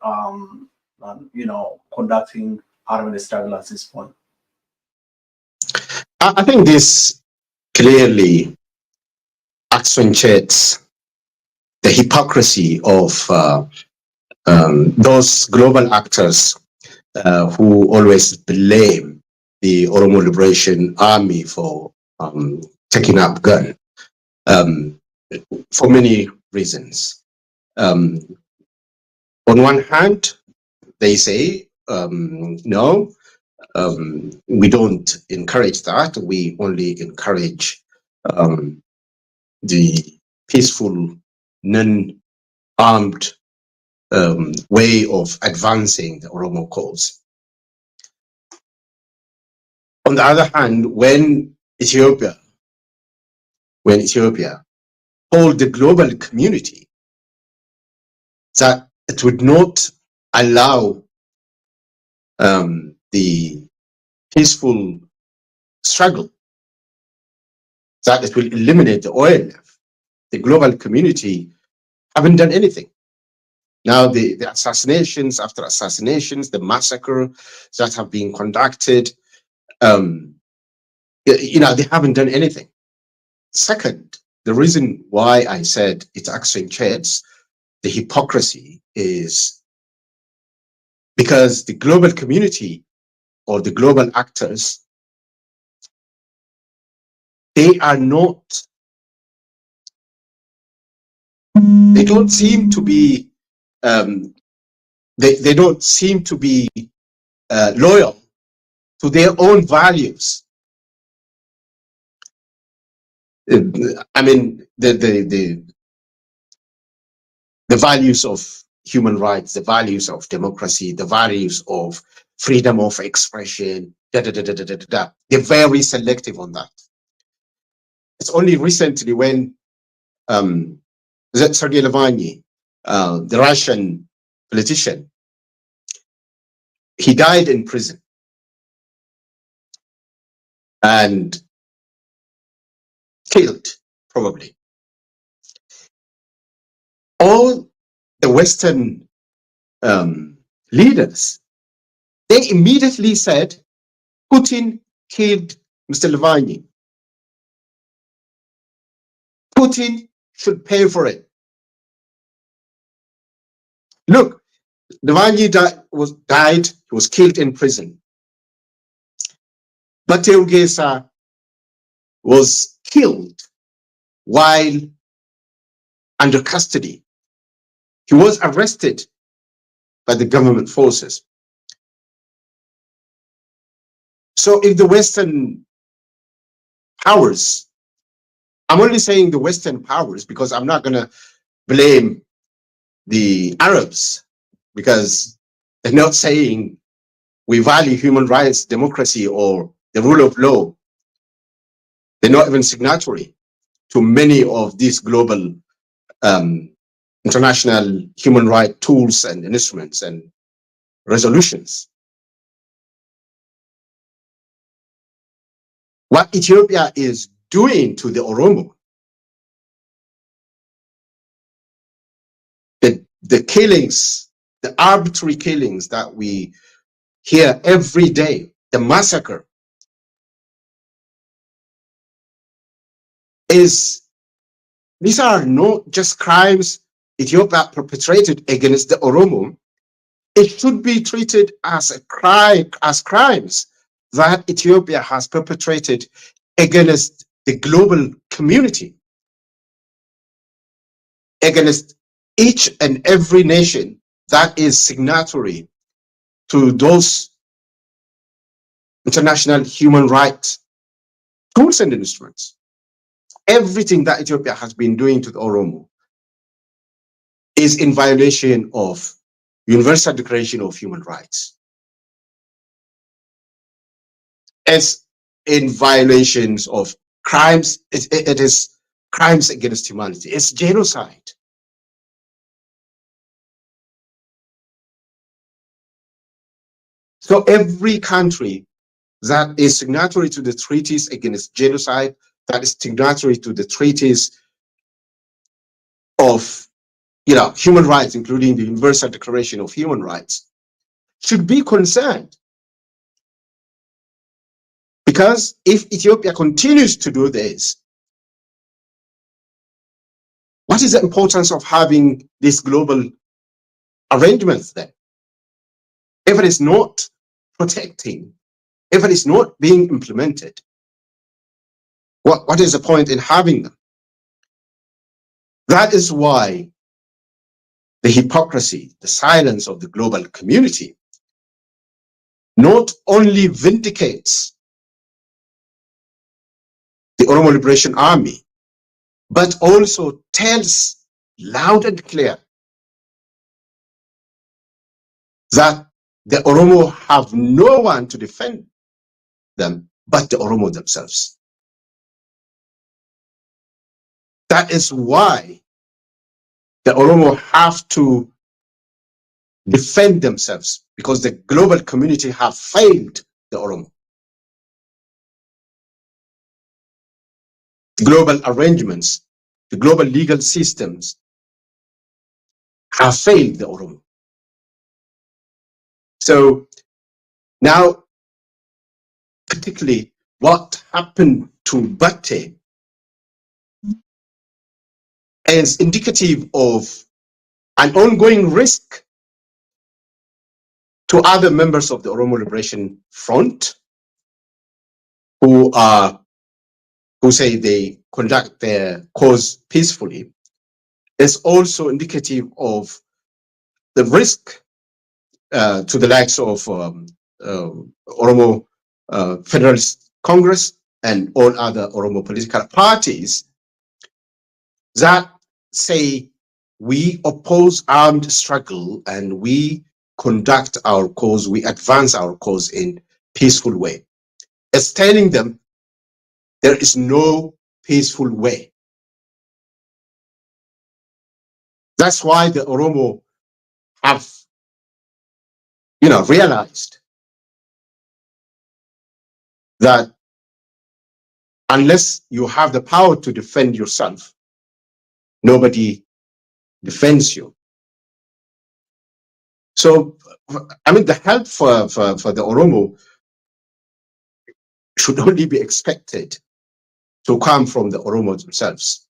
A: conducting armed struggle at this point?
B: I think this clearly accentuates the hypocrisy of those global actors who always blame the Oromo Liberation Army for taking up gun for many reasons. On one hand, they say, no, we don't encourage that. We only encourage the peaceful, non-armed way of advancing the Oromo cause. On the other hand, when Ethiopia told the global community that it would not allow the peaceful struggle, that it will eliminate the OLF, the global community haven't done anything. Now the assassinations after assassinations, the massacre that have been conducted, they haven't done anything. Second, the reason why I said it accentuates the hypocrisy is because the global community or the global actors, they are not, they don't seem to be, they don't seem to be loyal to their own values. I mean, the values of human rights, the values of democracy, the values of freedom of expression, They're very selective on that. It's only recently when Sergei Lavrov, the Russian politician, he died in prison. And killed, probably. All the Western leaders, they immediately said Putin killed Mr. Navalny. Putin should pay for it. Look, Navalny died, he was killed in prison. Batte Urgessa was killed while under custody. He was arrested by the government forces. So if the Western powers, I'm only saying the Western powers because I'm not going to blame the Arabs, because they're not saying we value human rights, democracy, or the rule of law. They're not even signatory to many of these global international human rights tools and instruments and resolutions. What Ethiopia is doing to the Oromo, the killings, the arbitrary killings that we hear every day, the massacre, these are not just crimes Ethiopia perpetrated against the Oromo. It should be treated as a crime, as crimes that Ethiopia has perpetrated against the global community, against each and every nation that is signatory to those international human rights tools and instruments. Everything that Ethiopia has been doing to the Oromo is in violation of Universal Declaration of Human Rights. It's in violations of crimes. It is crimes against humanity. It's genocide. So every country that is signatory to the treaties against genocide, that is signatory to the treaties of human rights, including the Universal Declaration of Human Rights, should be concerned. Because if Ethiopia continues to do this, what is the importance of having these global arrangements then? If it is not protecting, if it is not being implemented, what is the point in having them? That is why the hypocrisy, the silence of the global community not only vindicates the Oromo Liberation Army, but also tells loud and clear that the Oromo have no one to defend them but the Oromo themselves. That is why the Oromo have to defend themselves, because the global community have failed the Oromo. The global arrangements, the global legal systems have failed the Oromo. So now, particularly what happened to Batte is indicative of an ongoing risk to other members of the Oromo Liberation Front who say they conduct their cause peacefully. Is also indicative of the risk to the likes of Oromo Federalist Congress and all other Oromo political parties that say we oppose armed struggle and we conduct our cause, we advance our cause in peaceful way. It's telling them there is no peaceful way. That's why the Oromo have, realized that unless you have the power to defend yourself, nobody defends you. So, I mean, the help for the Oromo should only be expected to come from the Oromo themselves.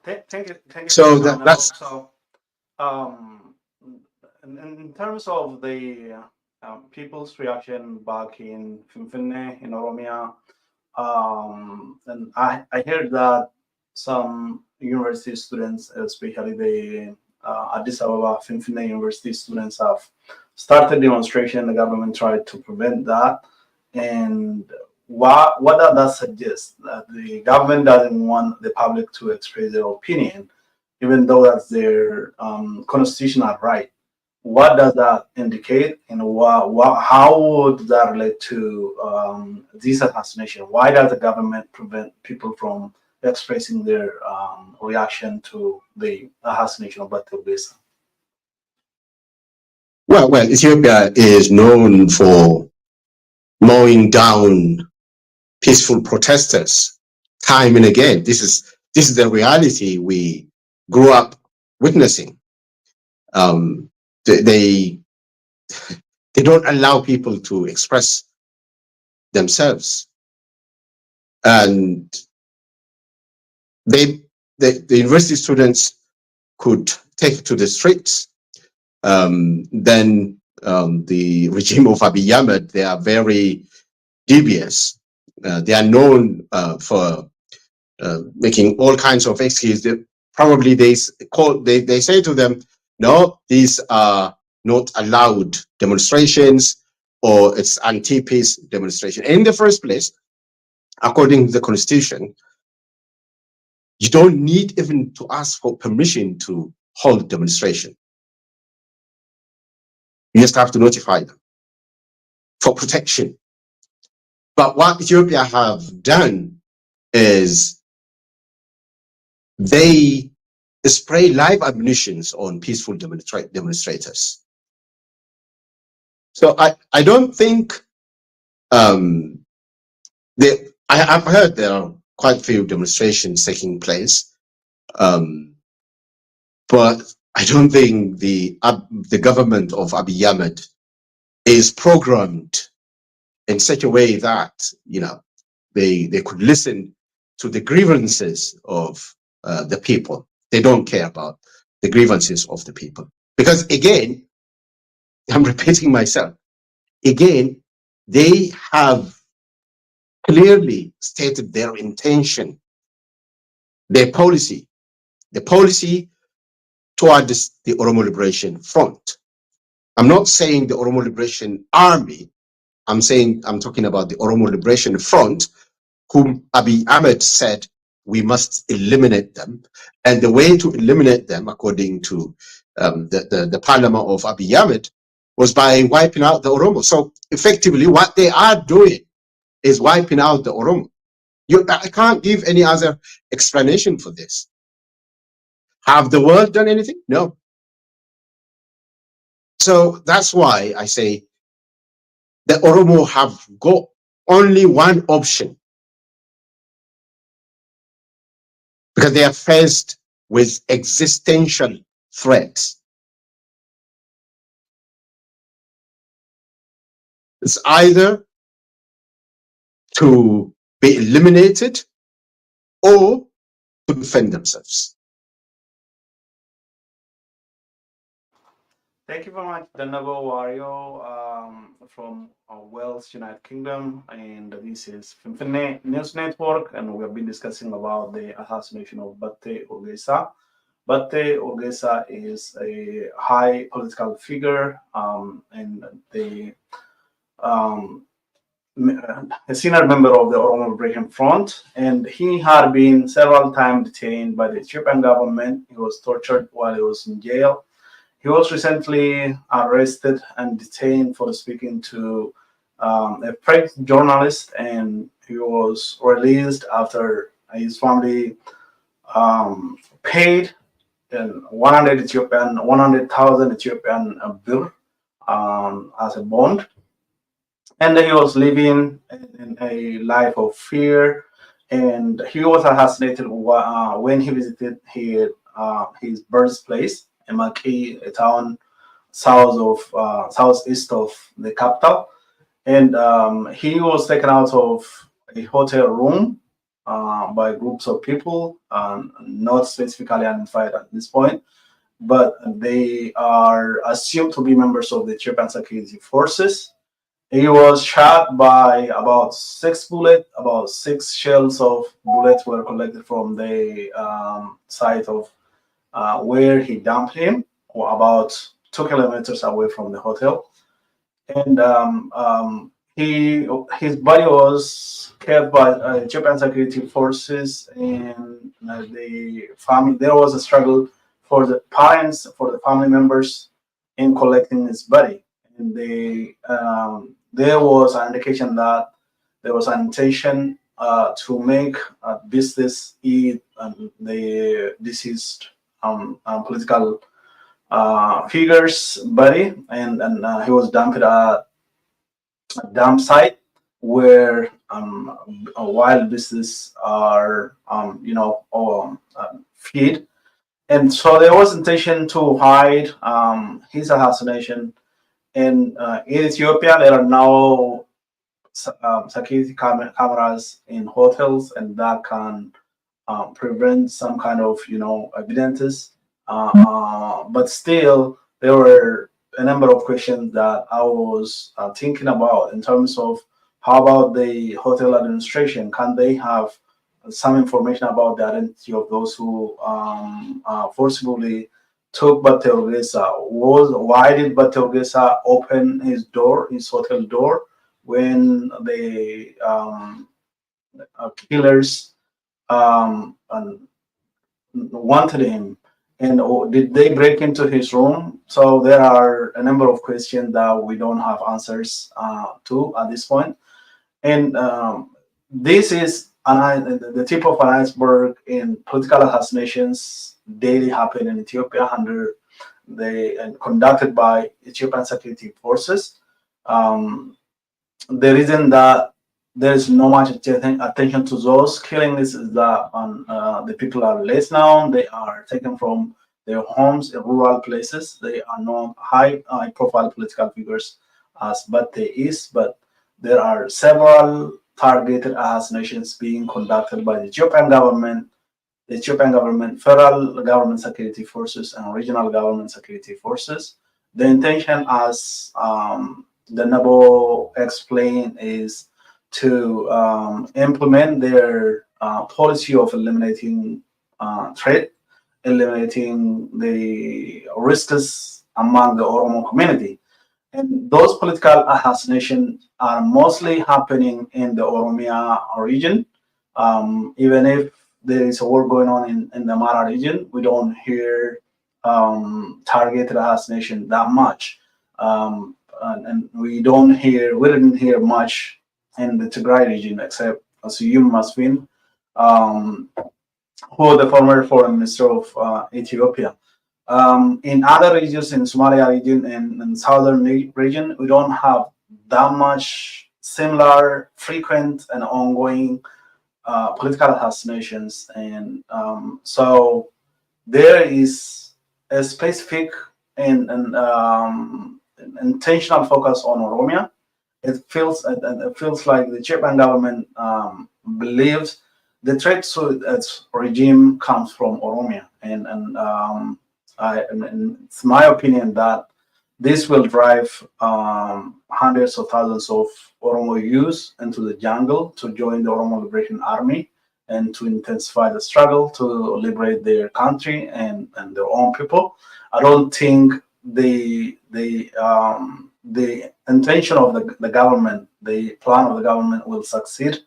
A: Thank you.
B: So
A: That's so. Um, in terms of the people's reaction back in Finfinne in Oromia, and I heard that some university students, especially the Addis Ababa Finfinne University students, have started demonstration. The government tried to prevent that, and what does that suggest? That the government doesn't want the public to express their opinion, even though that's their constitutional right. What does that indicate, and how would that relate to this assassination? Why does the government prevent people from expressing their reaction to the assassination of Batte Urgessa?
B: well, Ethiopia is known for mowing down peaceful protesters time and again. This is the reality we grew up witnessing. Um, they don't allow people to express themselves, and the university students could take to the streets. Then the regime of Abiy Ahmed, they are very devious. They are known for making all kinds of excuses. Probably they say to them, no, these are not allowed demonstrations, or it's anti-peace demonstration. In the first place, according to the constitution, you don't need even to ask for permission to hold demonstration. You just have to notify them for protection. But what Ethiopia have done is they spray live ammunitions on peaceful demonstrators. So I don't think I've heard there are quite a few demonstrations taking place, but I don't think the government of Abiy Ahmed is programmed in such a way that they could listen to the grievances of the people. They don't care about the grievances of the people, because again, I'm repeating myself again, they have clearly stated their intention, their policy, the policy towards the Oromo Liberation Front. I'm not saying the Oromo Liberation Army. I'm talking about the Oromo Liberation Front, whom Abiy Ahmed said we must eliminate them. And the way to eliminate them, according to the parliament of Abiy Ahmed, was by wiping out the Oromo. So effectively, what they are doing is wiping out the Oromo. I can't give any other explanation for this. Have the world done anything? No. So that's why I say the Oromo have got only one option, because they are faced with existential threats. It's either to be eliminated or to defend themselves.
A: Thank you very much, Danabo Wario, from Wales, United Kingdom, and this is Finfinne News Network, and we have been discussing about the assassination of Batte Urgessa. Batte Urgessa is a high political figure, and um, a senior member of the Oromo Liberation Front, and he had been several times detained by the Ethiopian government. He was tortured while he was in jail. He was recently arrested and detained for speaking to a press journalist, and he was released after his family paid 100,000 Ethiopian birr as a bond, and he was living in a life of fear. And he was assassinated when he visited his his birthplace, Emaki, a town southeast of the capital, and he was taken out of a hotel room by groups of people, not specifically identified at this point, but they are assumed to be members of the Ethiopian security forces. He was shot by about six bullets. About six shells of bullets were collected from the site of where he dumped him, or about 2 kilometers away from the hotel. And his body was kept by Japan security forces, and the family. There was a struggle for the parents, for the family members, in collecting his body, and there was an indication that there was an intention to make business eat the deceased political figure's body, and he was dumped at a dump site where wild beasts are, feed. And so there was intention to hide his assassination. And in Ethiopia, there are now security cameras in hotels, and that can prevent some kind of evidences. But still, there were a number of questions that I was thinking about in terms of how about the hotel administration? Can they have some information about the identity of those who forcibly took Batte Urgessa? Why did Batte Urgessa open his door, his hotel door, when the killers and wanted him, and did they break into his room? So there are a number of questions that we don't have answers to at this point. And this is the tip of an iceberg in political assassinations daily happen in Ethiopia under the and conducted by Ethiopian security forces. Um, the reason that there is no much attention to those killings is that the people are less known. They are taken from their homes in rural places. They are not high profile political figures as Batte is, but there are several targeted assassinations being conducted by the Ethiopian government, federal government security forces, and regional government security forces. The intention, as the Nabo explained, is to implement their policy of eliminating threat, eliminating the risks among the Oromo community. And those political assassinations are mostly happening in the Oromia region. Even if there is a war going on in the Mara region, we don't hear targeted assassination that much. And we didn't hear much in the Tigray region, except Asuyum Masfin, um, who was the former foreign minister of Ethiopia. In other regions, in Somalia region and southern region, we don't have that much similar, frequent, and ongoing political assassinations, and so there is a specific and intentional focus on Oromia. It feels like the Japan government believes the threat to its regime comes from Oromia, and it's my opinion that this will drive hundreds of thousands of Oromo youths into the jungle to join the Oromo Liberation Army and to intensify the struggle to liberate their country and their own people. I don't think the intention of the government, the plan of the government, will succeed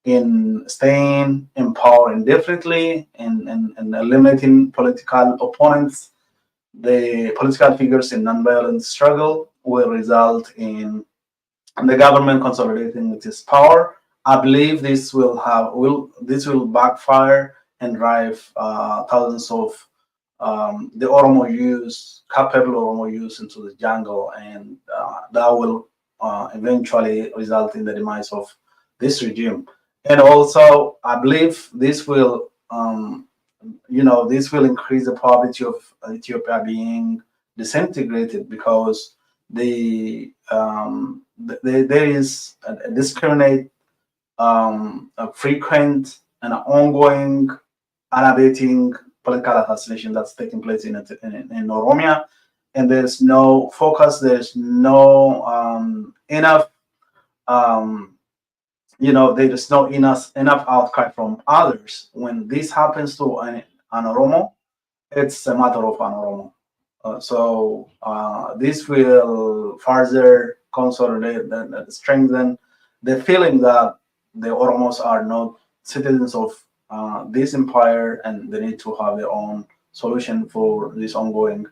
A: in staying in power indefinitely and eliminating political opponents. The political figures in nonviolent struggle will result in the government consolidating its power. I believe this will backfire and drive thousands of the Oromo youth, capable Oromo youth, into the jungle, and that will eventually result in the demise of this regime. And also, I believe this will this will increase the probability of Ethiopia being disintegrated, because there is a discriminate, a frequent and ongoing, unabating political assassination that's taking place in Oromia, and there's no focus, there's no enough, um, there is no enough outcry from others. When this happens to an Oromo, it's a matter of an Oromo. So this will further consolidate and strengthen the feeling that the Oromos are not citizens of this empire, and they need to have their own solution for this ongoing,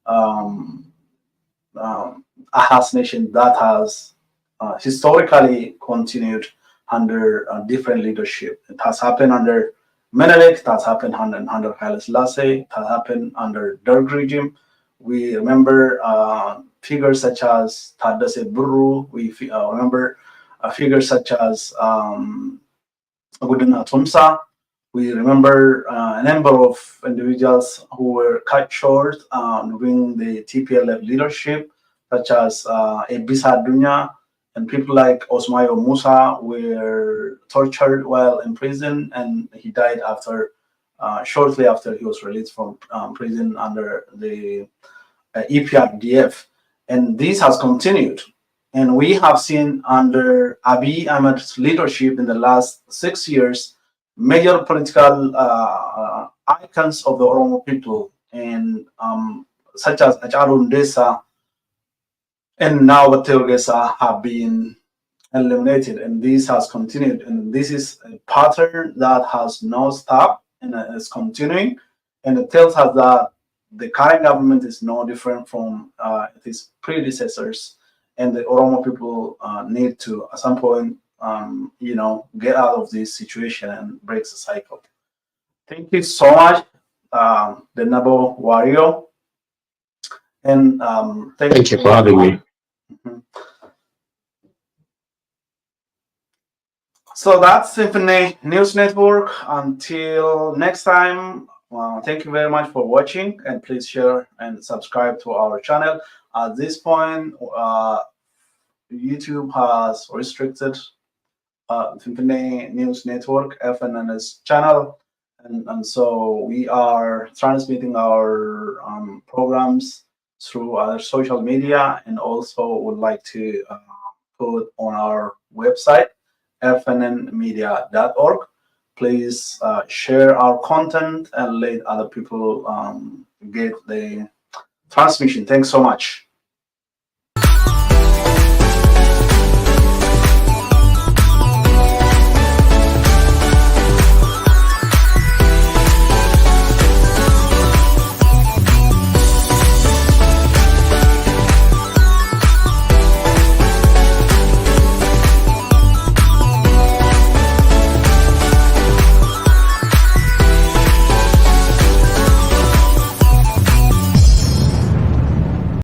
A: um, assassination that has historically continued under different leadership. It has happened under Menelik, it has happened under Haile Selassie, it has happened under Derg regime. We remember figures such as Tadesse Burru. We remember figures such as Gudina Tumsa. We remember a number of individuals who were cut short during the TPLF leadership, such as Ebisa Dunya, and people like Osmayo Musa were tortured while in prison, and he died after shortly after he was released from prison under the EPRDF. And this has continued. And we have seen under Abiy Ahmed's leadership in the last 6 years, major political icons of the Oromo people, and such as Batte Urgessa and now Batte Urgessa have been eliminated, and this has continued. And this is a pattern that has no stop and is continuing. And it tells us that the current government is no different from its predecessors, and the Oromo people need to, at some point, get out of this situation and break the cycle. Thank you so much, the Nabo Wario, and
B: Thank you for having me.
A: Mhm. So that's Symphony News Network. Until next time, thank you very much for watching, and please share and subscribe to our channel. At this point, YouTube has restricted Symphony News Network FNN's channel, and so we are transmitting our programs through other social media, and also would like to put on our website fnnmedia.org. Please share our content and let other people get the transmission. Thanks so much.